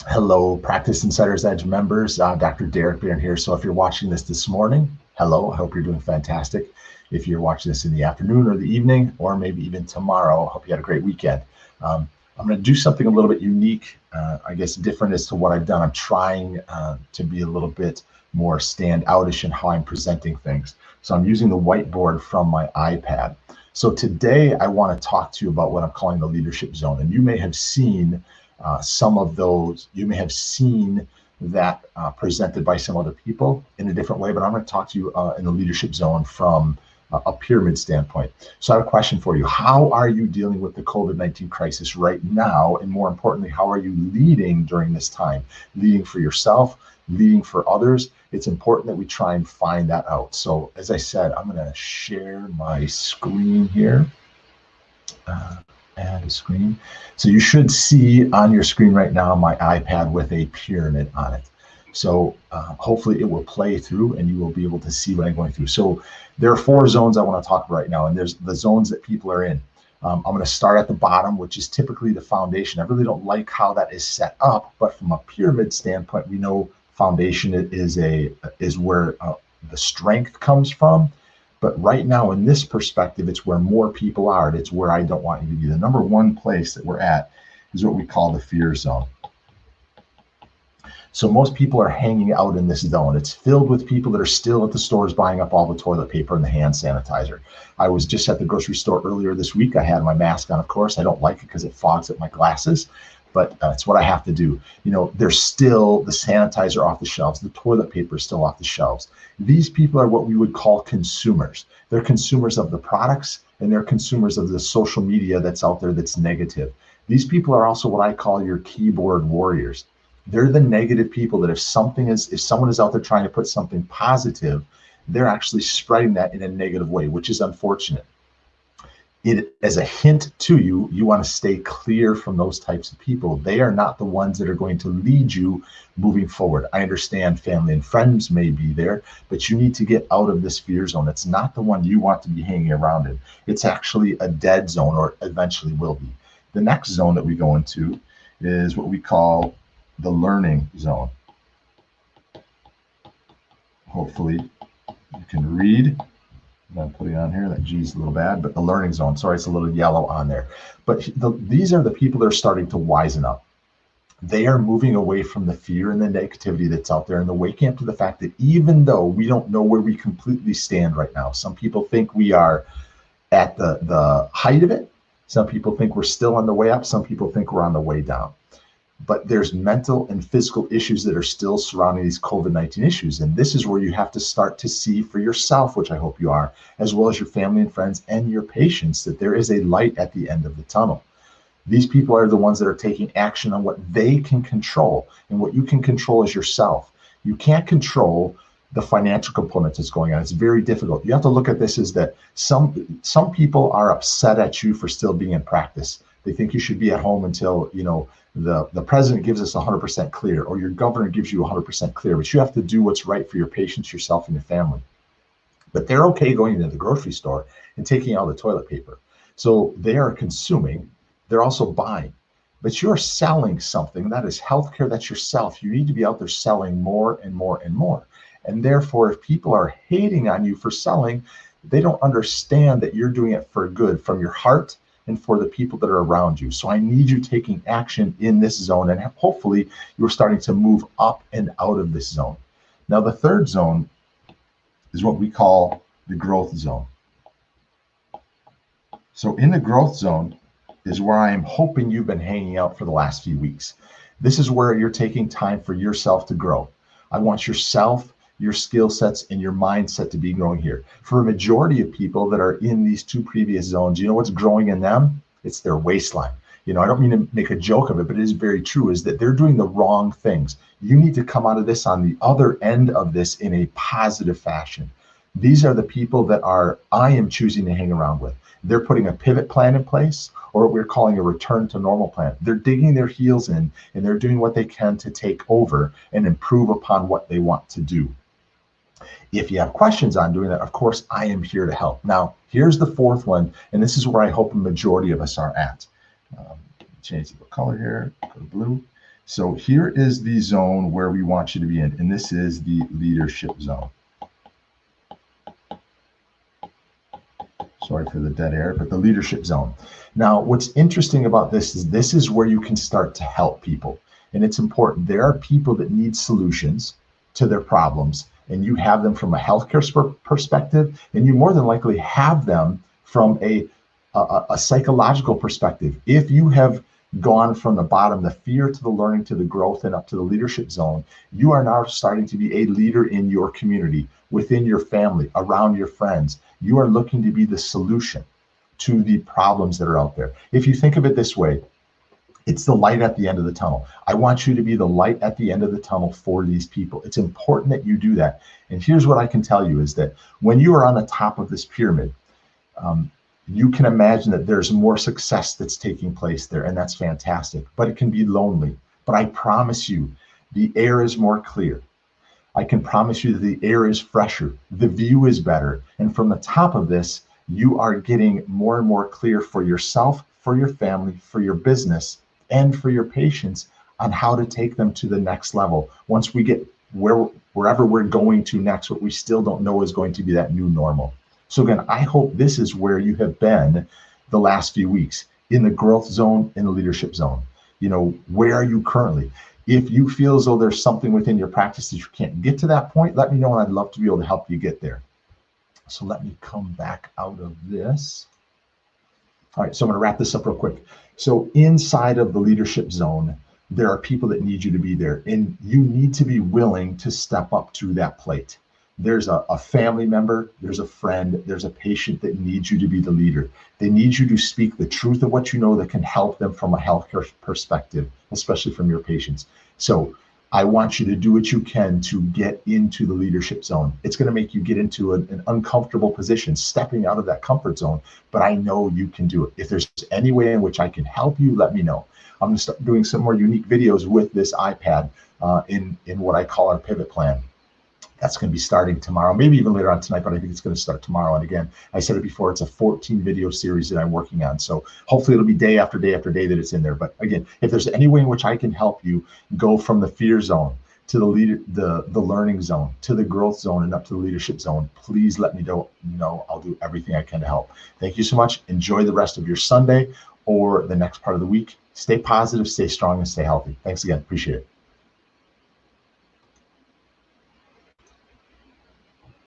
Hello, Practice Insider's Edge members. Dr. Derek Beirne here. So if you're watching this morning, hello, I hope you're doing fantastic. If you're watching this in the afternoon or the evening, or maybe even tomorrow, I hope you had a great weekend. I'm going to do something a little bit unique, I guess different as to what I've done. I'm trying to be a little bit more standoutish in how I'm presenting things. So I'm using the whiteboard from my iPad. So today I want to talk to you about what I'm calling the leadership zone. And you may have seen some of those, you may have seen that presented by some other people in a different way, but I'm going to talk to you in the leadership zone from a pyramid standpoint. So I have a question for you. How are you dealing with the COVID-19 crisis right now? And more importantly, how are you leading during this time? Leading for yourself, leading for others. It's important that we try and find that out. So as I said, I'm going to share my screen here. Add a screen. So you should see on your screen right now my iPad with a pyramid on it. So hopefully it will play through and you will be able to see what I'm going through. So there are 4 zones I want to talk about right now, and there's the zones that people are in. I'm going to start at the bottom, which is typically the foundation. I really don't like how that is set up, but from a pyramid standpoint, we know foundation is where the strength comes from. But right now, in this perspective, it's where more people are. It's where I don't want you to be. The number one place that we're at is what we call the fear zone. So most people are hanging out in this zone. It's filled with people that are still at the stores buying up all the toilet paper and the hand sanitizer. I was just at the grocery store earlier this week. I had my mask on, of course. I don't like it because it fogs up my glasses, but it's what I have to do. You know, there's still the sanitizer off the shelves. The toilet paper is still off the shelves. These people are what we would call consumers. They're consumers of the products, and they're consumers of the social media that's out there that's negative. These people are also what I call your keyboard warriors. They're the negative people that if someone is out there trying to put something positive, they're actually spreading that in a negative way, which is unfortunate. It, as a hint to you, you want to stay clear from those types of people. They are not the ones that are going to lead you moving forward. I understand family and friends may be there, but you need to get out of this fear zone. It's not the one you want to be hanging around in. It's actually a dead zone, or eventually will be. The next zone that we go into is what we call the learning zone. Hopefully you can read. I'm putting on here, that G's a little bad, but the learning zone, sorry, it's a little yellow on there. But these are the people that are starting to wisen up. They are moving away from the fear and the negativity that's out there, and they're waking up to the fact that even though we don't know where we completely stand right now, some people think we are at the height of it. Some people think we're still on the way up. Some people think we're on the way down. But there's mental and physical issues that are still surrounding these COVID-19 issues. And this is where you have to start to see for yourself, which I hope you are, as well as your family and friends and your patients, that there is a light at the end of the tunnel. These people are the ones that are taking action on what they can control. And what you can control is yourself. You can't control the financial components that's going on. It's very difficult. You have to look at this as that some people are upset at you for still being in practice. They think you should be at home until, you know, the president gives us 100% clear, or your governor gives you 100% clear, but you have to do what's right for your patients, yourself, and your family. But they're okay going into the grocery store and taking out the toilet paper. So they are consuming, they're also buying. But you're selling something that is healthcare, that's yourself. You need to be out there selling more and more and more. And therefore, if people are hating on you for selling, they don't understand that you're doing it for good from your heart and for the people that are around you. So I need you taking action in this zone, and hopefully you're starting to move up and out of this zone. Now, the third zone is what we call the growth zone. So in the growth zone is where I am hoping you've been hanging out for the last few weeks. This is where you're taking time for yourself to grow. I want yourself, your skill sets, and your mindset to be growing here. For a majority of people that are in these 2 previous zones, you know what's growing in them? It's their waistline. You know, I don't mean to make a joke of it, but it is very true, is that they're doing the wrong things. You need to come out of this on the other end of this in a positive fashion. These are the people that I am choosing to hang around with. They're putting a pivot plan in place, or what we're calling a return to normal plan. They're digging their heels in, and they're doing what they can to take over and improve upon what they want to do. If you have questions on doing that, of course, I am here to help. Now, here's the fourth one, and this is where I hope a majority of us are at. Change the color here, go to blue. So here is the zone where we want you to be in, and this is the leadership zone. Sorry for the dead air, but the leadership zone. Now, what's interesting about this is where you can start to help people. And it's important. There are people that need solutions to their problems, and you have them from a healthcare perspective, and you more than likely have them from a psychological perspective. If you have gone from the bottom, the fear, to the learning, to the growth, and up to the leadership zone, you are now starting to be a leader in your community, within your family, around your friends. You are looking to be the solution to the problems that are out there. If you think of it this way, it's the light at the end of the tunnel. I want you to be the light at the end of the tunnel for these people. It's important that you do that. And here's what I can tell you is that when you are on the top of this pyramid, you can imagine that there's more success that's taking place there, and that's fantastic, but it can be lonely. But I promise you, the air is more clear. I can promise you that the air is fresher, the view is better. And from the top of this, you are getting more and more clear for yourself, for your family, for your business, and for your patients on how to take them to the next level. Once we get wherever we're going to next, what we still don't know is going to be that new normal. So again, I hope this is where you have been the last few weeks, in the growth zone, in the leadership zone. Where are you currently? If you feel as though there's something within your practice that you can't get to that point, let me know, and I'd love to be able to help you get there. So let me come back out of this. All right, so I'm going to wrap this up real quick. So inside of the leadership zone, there are people that need you to be there, and you need to be willing to step up to that plate. There's a family member, there's a friend, there's a patient that needs you to be the leader. They need you to speak the truth of what you know that can help them from a healthcare perspective, especially from your patients. So I want you to do what you can to get into the leadership zone. It's going to make you get into an uncomfortable position, stepping out of that comfort zone, but I know you can do it. If there's any way in which I can help you, let me know. I'm going to start doing some more unique videos with this iPad in what I call our pivot plan. That's going to be starting tomorrow, maybe even later on tonight, but I think it's going to start tomorrow. And again, I said it before, it's a 14 video series that I'm working on. So hopefully it'll be day after day after day that it's in there. But again, if there's any way in which I can help you go from the fear zone to the learning zone, to the growth zone, and up to the leadership zone, please let me know. I'll do everything I can to help. Thank you so much. Enjoy the rest of your Sunday or the next part of the week. Stay positive, stay strong, and stay healthy. Thanks again. Appreciate it.